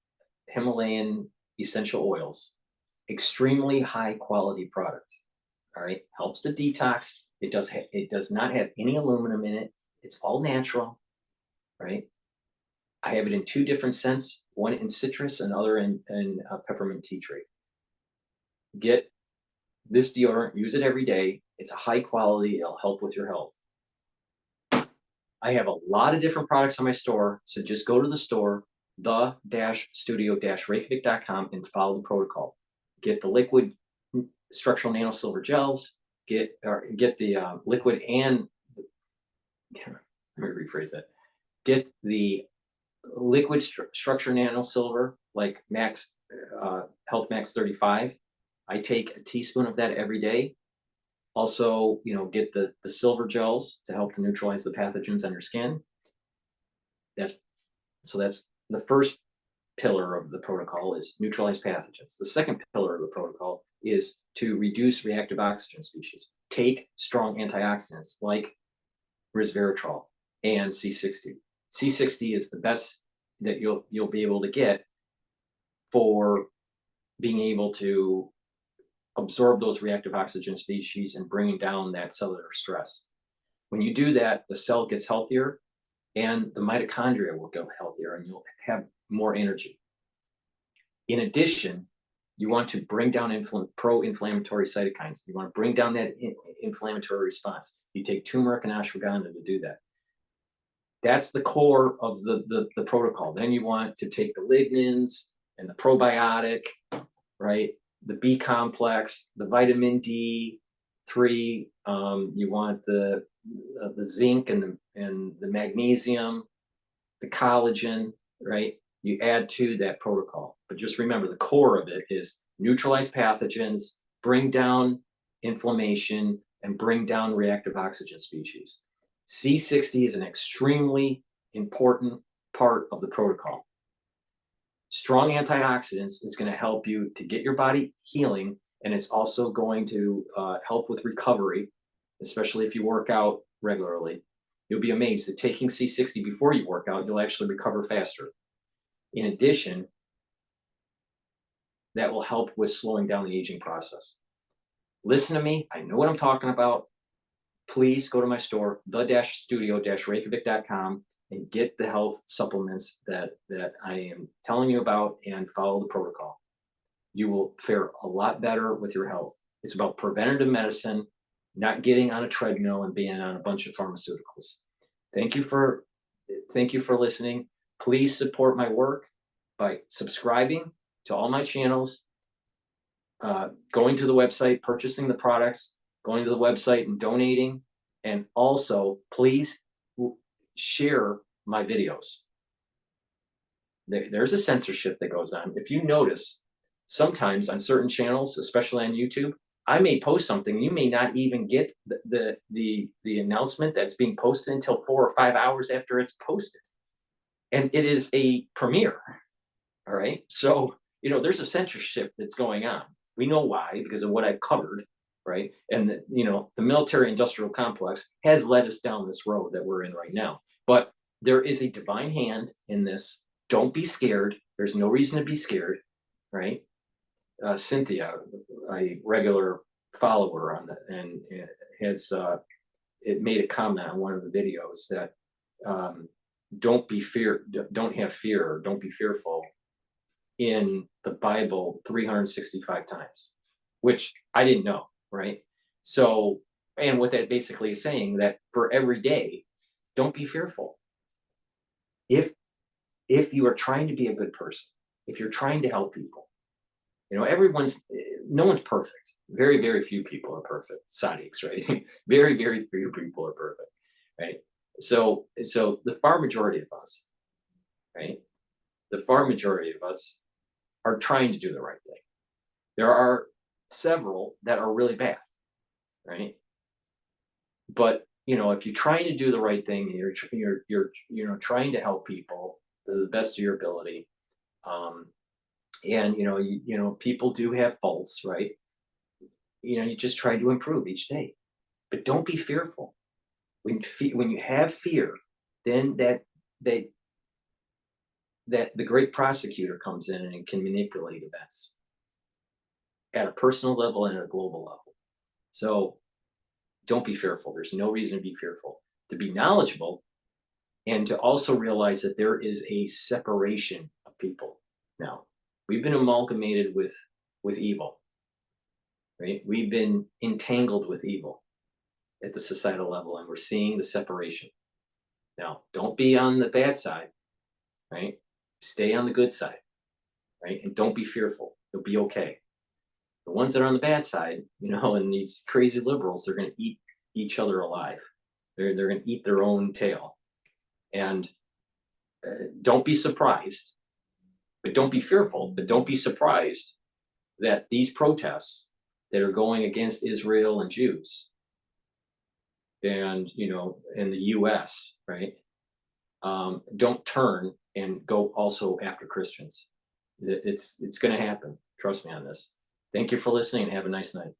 essential oils, extremely high quality product. All right, helps to detox. It does not have any aluminum in it. It's all natural, right? I have it in 2 different scents, one in citrus and other in peppermint tea tree. Get this deodorant, use it every day. It's a high quality, it'll help with your health. I have a lot of different products on my store, so just go to the store, the-studio-reykjavik.com, and follow the protocol. Get the liquid structural nanosilver gels, get the liquid and, let me rephrase that. Get the liquid structure nanosilver, like Health Max 35. I take a teaspoon of that every day. Also, get the silver gels to help to neutralize the pathogens on your skin. That's the first pillar of the protocol, is neutralize pathogens. The second pillar of the protocol is to reduce reactive oxygen species. Take strong antioxidants like resveratrol and C60. C60 is the best that you'll be able to get for being able to absorb those reactive oxygen species and bringing down that cellular stress. When you do that, the cell gets healthier and the mitochondria will get healthier and you'll have more energy. In addition, you want to bring down pro-inflammatory cytokines. You want to bring down that inflammatory response. You take turmeric and ashwagandha to do that. That's the core of the protocol. Then you want to take the lignans and the probiotic, right? The B complex, the vitamin D3. You want the zinc and the magnesium, the collagen, right? You add to that protocol. But just remember, the core of it is neutralize pathogens, bring down inflammation, and bring down reactive oxygen species. C60 is an extremely important part of the protocol. Strong antioxidants is going to help you to get your body healing, and it's also going to help with recovery, especially if you work out regularly. You'll be amazed that taking C60 before you work out, you'll actually recover faster. In addition, that will help with slowing down the aging process. Listen to me. I know what I'm talking about. Please go to my store, the-studio-reykjavik.com, and get the health supplements that I am telling you about and follow the protocol. You will fare a lot better with your health. It's about preventative medicine, not getting on a treadmill and being on a bunch of pharmaceuticals. Thank you for listening. Please support my work by subscribing to all my channels, going to the website, purchasing the products, going to the website and donating, and also please share my videos. There's a censorship that goes on. If you notice, sometimes on certain channels, especially on YouTube, I may post something, you may not even get the announcement that's being posted until 4 or 5 hours after it's posted. And it is a premiere, all right? So, there's a censorship that's going on. We know why, because of what I've covered, right? And, the military-industrial complex has led us down this road that we're in right now. But there is a divine hand in this. Don't be scared. There's no reason to be scared, right? Cynthia, a regular follower on that, and has made a comment on one of the videos that don't have fear, don't be fearful in the Bible 365 times, which I didn't know, right? So, and what that basically is saying, that for every day, don't be fearful. If you are trying to be a good person, if you're trying to help people, no one's perfect. Very, very few people are perfect. Sadiqs, right? Very, very few people are perfect, right? So the far majority of us, right? The far majority of us are trying to do the right thing. There are several that are really bad, right? But if you're trying to do the right thing, you're trying to help people to the best of your ability, and people do have faults, right? You just try to improve each day, but don't be fearful. When you have fear, then that the great prosecutor comes in and can manipulate events at a personal level and at a global level. So don't be fearful. There's no reason to be fearful. To be knowledgeable and to also realize that there is a separation of people. Now, we've been amalgamated with evil, right? We've been entangled with evil at the societal level, and we're seeing the separation. Now, don't be on the bad side, right? Stay on the good side, right? And don't be fearful. You'll be okay. The ones that are on the bad side, and these crazy liberals, they're going to eat each other alive. They're going to eat their own tail. And don't be surprised, but don't be fearful, but don't be surprised that these protests that are going against Israel and Jews and, in the US, right, don't turn and go also after Christians. It's going to happen. Trust me on this. Thank you for listening and have a nice night.